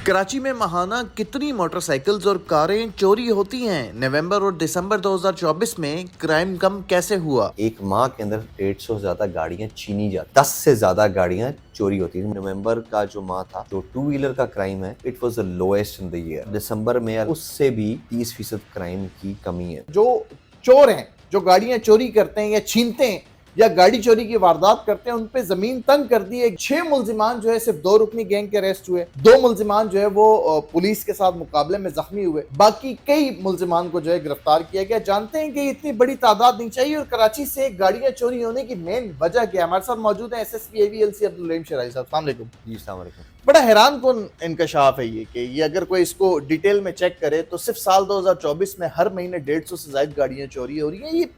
कराची में माहाना कितनी मोटरसाइकिल्स और कारें चोरी होती हैं? नवंबर और दिसंबर 2024 में क्राइम कम कैसे हुआ? एक माह के अंदर 150 से ज्यादा गाड़ियां छीनी जाती, 10 से ज्यादा गाड़ियां चोरी होती थी। नवंबर का जो माह था, जो टू व्हीलर का क्राइम है, it was the lowest in the year. दिसंबर में उससे भी 30% क्राइम की कमी है। जो चोर हैं, जो गाड़ियां चोरी करते हैं या छीनते हैं या गाड़ी चोरी की वारदात करते हैं, उन पे जमीन तंग कर दी है। 6 मुलजिमान जो है सिर्फ 2 रुकनी गैंग के अरेस्ट हुए। 2 मुलजिमान जो है वो पुलिस के साथ मुकाबले में जख्मी हुए। बाकी कई मुलजिमान को जो है गिरफ्तार किया गया। जानते हैं कि इतनी बड़ी तादाद नहीं चाहिए। और कराची से गाड़ियां चोरी होने की मेन वजह क्या है? हमारे साथ मौजूद है एसएसपी एवीएलसी अब्दुल रहीम शराई साहब। अस्सलाम वालेकुम। जी, अस्सलाम वालेकुम। बड़ा हैरान कौन इंकशाफ है ये कि ये अगर कोई इसको डिटेल में चेक करे तो सिर्फ साल 2024 में हर महीने 150 से ज्यादा गाड़ियां चोरी हो रही हैं। ये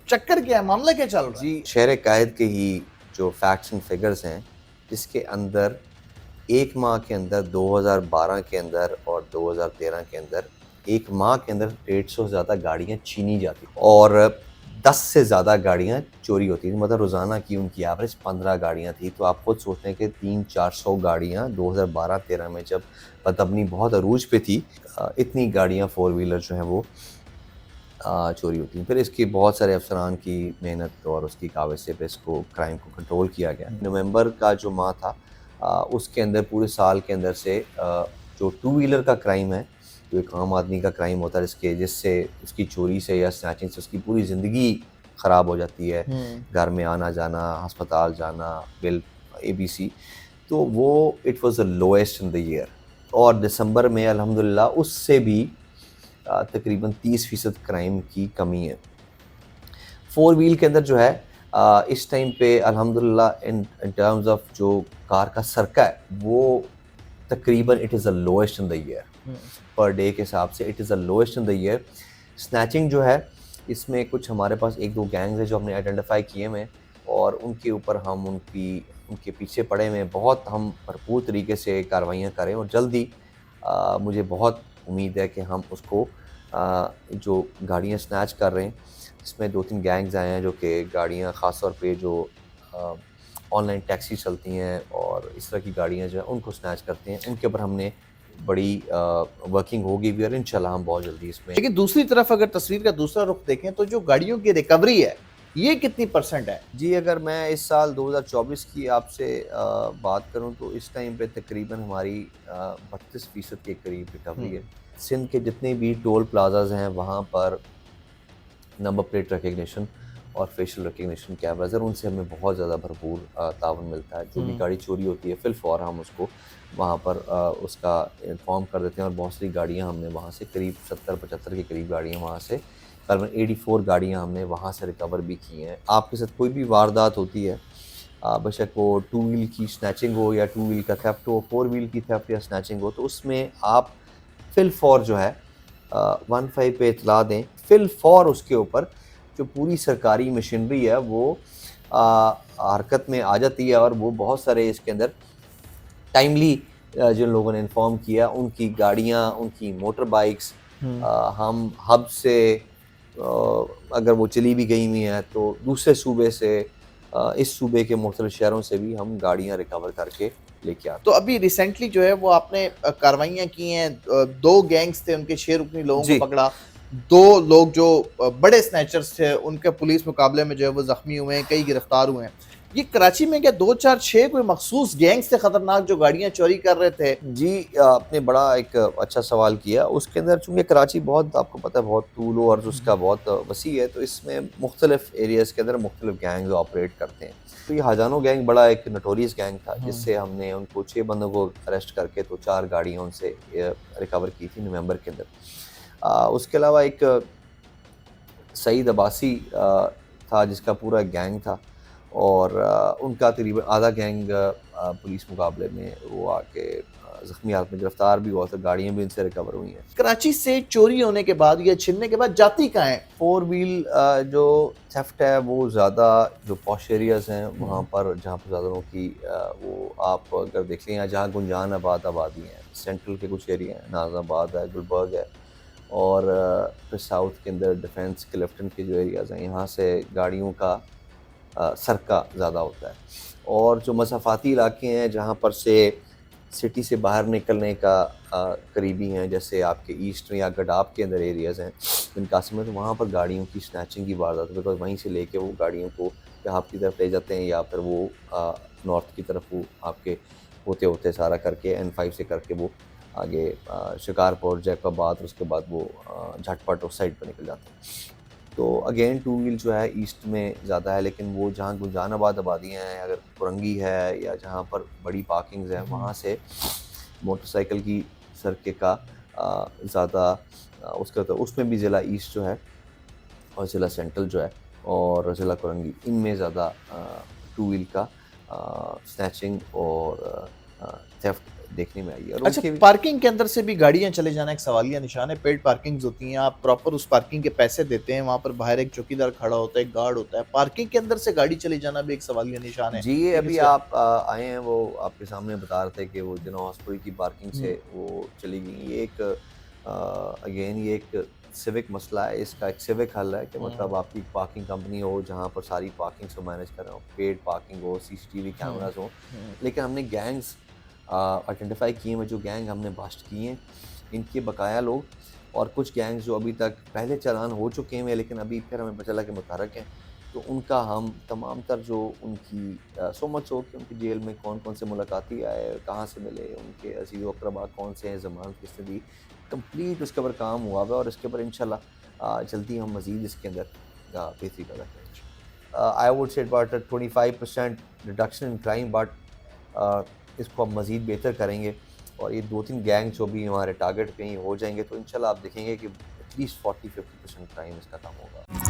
चक्कर क्या है? मामला क्या चल रहा है? जी, शहर कायद के ही जो फैक्ट्स एंड फिगर्स हैं, इसके अंदर एक माह के अंदर 2012 के अंदर और 2013 के अंदर एक माह के अंदर 150 से ज़्यादा गाड़ियां छीनी जाती और 10 से ज़्यादा गाड़ियां चोरी होती थी। मतलब रोज़ाना की उनकी एवरेज 15 गाड़ियां थी। तो आप खुद सोचते हैं कि 300-400 गाड़ियां 2012-13 में जब बदअमनी बहुत अरूज पे थी, इतनी गाड़ियां फोर व्हीलर जो हैं वो चोरी होती हैं। फिर इसकी बहुत सारे अफसरान की मेहनत और उसकी काविश से इसको क्राइम को कंट्रोल किया गया। नवंबर का जो माह था, उसके अंदर पूरे साल के अंदर से जो टू व्हीलर का क्राइम है, जो एक आम आदमी का क्राइम होता है जिससे उसकी चोरी से या स्नैचिंग से उसकी पूरी ज़िंदगी ख़राब हो जाती है, घर में आना जाना, अस्पताल जाना, बिल ABC, तो वो it was the lowest in the year. और दिसंबर में अल्हम्दुलिल्लाह उससे भी तकरीबन 30% क्राइम की कमी है। फोर व्हील के अंदर जो है, इस टाइम पे अल्हम्दुलिल्लाह इन टर्म्स ऑफ जो कार का सरका है, वो तकरीबन it is the lowest in the year. Per day के हिसाब से it is the lowest in the year. Snatching जो है, इसमें कुछ हमारे पास एक दो गैंग्स हैं जो हमने आइडेंटिफाई किए हुए हैं और उनके ऊपर हम उनके पीछे पड़े हुए हैं। बहुत हम भरपूर तरीके से कार्रवाइयाँ करें और जल्दी मुझे बहुत उम्मीद है कि हम उसको जो गाड़ियाँ स्नैच कर रहे हैं, इसमें 2-3 गैंग्स आए हैं जो कि गाड़ियाँ ख़ास तौर पे जो ऑनलाइन टैक्सी चलती हैं और इस तरह की गाड़ियाँ जो हैं उनको स्नैच करते हैं, उनके ऊपर हमने बड़ी वर्किंग होगी भी और इंशाल्लाह हम बहुत जल्दी इसमें। लेकिन दूसरी तरफ अगर तस्वीर का दूसरा रुख देखें तो जो गाड़ियों की रिकवरी है ये कितनी परसेंट है? जी, अगर मैं इस साल 2024 की आपसे बात करूं तो इस टाइम पे तकरीबन हमारी 32% के करीब रिकवरी है। सिंध के जितने भी टोल प्लाजाज हैं वहाँ पर नंबर प्लेट रिकग्निशन और फेशियल रिकग्निशन कैमराज हैं, उनसे हमें बहुत ज़्यादा भरपूर ताउन मिलता है। जो भी गाड़ी चोरी होती है फिलफौर हम उसको वहाँ पर उसका इन्फॉर्म कर देते हैं और बहुत सारी गाड़ियाँ हमने वहाँ से करीब 70-75 के करीब गाड़ियाँ वहाँ से तकरीबन 84 गाड़ियाँ हमने वहाँ से रिकवर भी की हैं। आपके साथ कोई भी वारदात होती है, बेशक वो टू व्हील की स्नैचिंग हो या टू व्हील का थेफ्ट हो, फोर व्हील की थेफ्ट या स्नैचिंग हो, तो उसमें आप फिलफौर जो है 15 पे इतला दें। फिलफौर उसके ऊपर जो पूरी सरकारी मशीनरी है वो हरकत में आ जाती है और वो बहुत सारे इसके अंदर टाइमली जिन लोगों ने इन्फॉर्म किया उनकी गाड़ियाँ, उनकी मोटर बाइक्स हम हब से अगर वो चली भी गई हुई हैं तो दूसरे सूबे से, इस सूबे के मुख्तलिफ शहरों से भी हम गाड़ियाँ रिकवर करके लेके आते तो अभी रिसेंटली जो है वो आपने कार्रवाइयाँ की हैं। 2 गैंग्स थे, उनके 6 रुकनी लोगों जी। को पकड़ा। 2 लोग जो बड़े स्नैचर्स थे उनके पुलिस मुकाबले में जो है वो जख्मी हुए हैं, कई गिरफ्तार हुए हैं। ये कराची में क्या 2-4-6 कोई मखसूस गैंग्स थे खतरनाक जो गाड़ियां चोरी कर रहे थे? जी, आपने बड़ा एक अच्छा सवाल किया। उसके अंदर चूँकि कराची बहुत, आपको पता है, बहुत तूल व अर्ज़ उसका बहुत वसी है, तो इसमें मुख्तलिफ़ एरियाज़ के अंदर मुख्तलिफ़ गैंग्स ऑपरेट करते हैं। तो ये हजानो गैंग बड़ा एक नोटोरियस गैंग था, जिससे हमने उनको 6 बंदों को अरेस्ट करके तो 4 गाड़ियाँ उनसे रिकवर की थी नवंबर के अंदर। उसके अलावा एक सईद अब्बासी था जिसका पूरा गैंग था और उनका तकरीबन आधा गैंग पुलिस मुकाबले में वो आके ज़ख्मी हालत में गिरफ्तार भी हुआ था। गाड़ियाँ भी उनसे रिकवर हुई हैं। कराची से चोरी होने के बाद या छीनने के बाद जाती कहाँ है? फोर व्हील जो थेफ्ट है वो ज़्यादा जो पॉश एरियाज़ हैं वहाँ पर, जहाँ पर ज़्यादा लोगों की वो आप अगर देख लें, जहाँ गुंजान आबादी है, सेंट्रल के कुछ एरिया हैं, नाज़ाबाद है, गुलबर्ग है और फिर साउथ के अंदर डिफेंस के लेफ्टन के जो एरियाज़ हैं, यहाँ से गाड़ियों का सरका ज़्यादा होता है। और जो मसाफ़ाती इलाके हैं जहाँ पर से सिटी से बाहर निकलने का करीबी हैं, जैसे आपके ईस्ट में या गडाप के अंदर एरियाज़ हैं बिन कासिम में, तो वहाँ पर गाड़ियों की स्नैचिंग की वारदात, बिकॉज वहीं से लेके वो गाड़ियों को यहाँ की तरफ ले जाते हैं, या फिर वो नॉर्थ की तरफ वो आपके होते होते सारा करके N5 से करके वो आगे शिकारपुर, जैकोबाद, और उसके बाद वो झटपट उस साइड पर निकल जाते हैं। तो अगेन टू व्हील जो है ईस्ट में ज़्यादा है, लेकिन वो जहाँ गुलजानाबाद आबादियाँ हैं, अगर कुरंगी है या जहाँ पर बड़ी पार्किंग्स हैं, वहाँ से मोटरसाइकिल की सरके का ज़्यादा उसका, तो उसमें भी ज़िला ईस्ट जो है और ज़िला सेंट्रल जो है और ज़िला कुरंगी, इनमें ज़्यादा टू व्हील का स्नैचिंग और थेफ्ट देखने में आई है। और अच्छा, उनके पार्किंग के अंदर से भी गाड़ियां चले जाना एक सवालिया निशान है। पेड पार्किंग्स होती हैं, आप प्रॉपर उस पार्किंग के पैसे देते हैं, वहां पर बाहर एक चौकीदार खड़ा होता है, एक गार्ड होता है। पार्किंग के अंदर से गाड़ी चले जाना भी एक सवालिया निशान है। जी, ये लेकिन अभी इसका आप आए हैं, वो आपके सामने बता रहे थे कि वो जिना हॉस्पिटल की पार्किंग से वो चली गई। ये एक अगेन ये एक सिविक मसला है, इसका एक सिविक हल है कि मतलब आपकी पार्किंग कंपनी हो जहाँ पर सारी पार्किंग्स को मैनेज कर रहा हो, पेड पार्किंग हो, सीसीटीवी कैमरास हो। लेकिन हमने गैंग्स आइडेंटिफाई किए हैं, जो गैंग हमने बस्ट किए हैं, इनके बकाया लोग, और कुछ गैंग्स जो अभी तक पहले चालान हो चुके हैं लेकिन अभी फिर हमें पता चला कि मुतहरक हैं, तो उनका हम तमाम तर जो उनकी सो मच हो कि उनकी जेल में कौन कौन से मुलाकाती आए, कहाँ से मिले, उनके अजीज़ व अक़रबा कौन से हैं, ज़मानत किसने दी, कंप्लीट उसके ऊपर काम हुआ है, और इसके ऊपर इंशाल्लाह जल्दी हम मज़ीद इसके अंदर बेहतरी पैदा करेंगे। I would say about 25% reduction in crime, but इसको हम मज़ीद बेहतर करेंगे, और ये 2-3 गैंग जो भी हमारे टारगेट पे ही हो जाएंगे, तो इंशाल्लाह आप देखेंगे कि एटलीस्ट 40-50% क्राइम इसका कम होगा।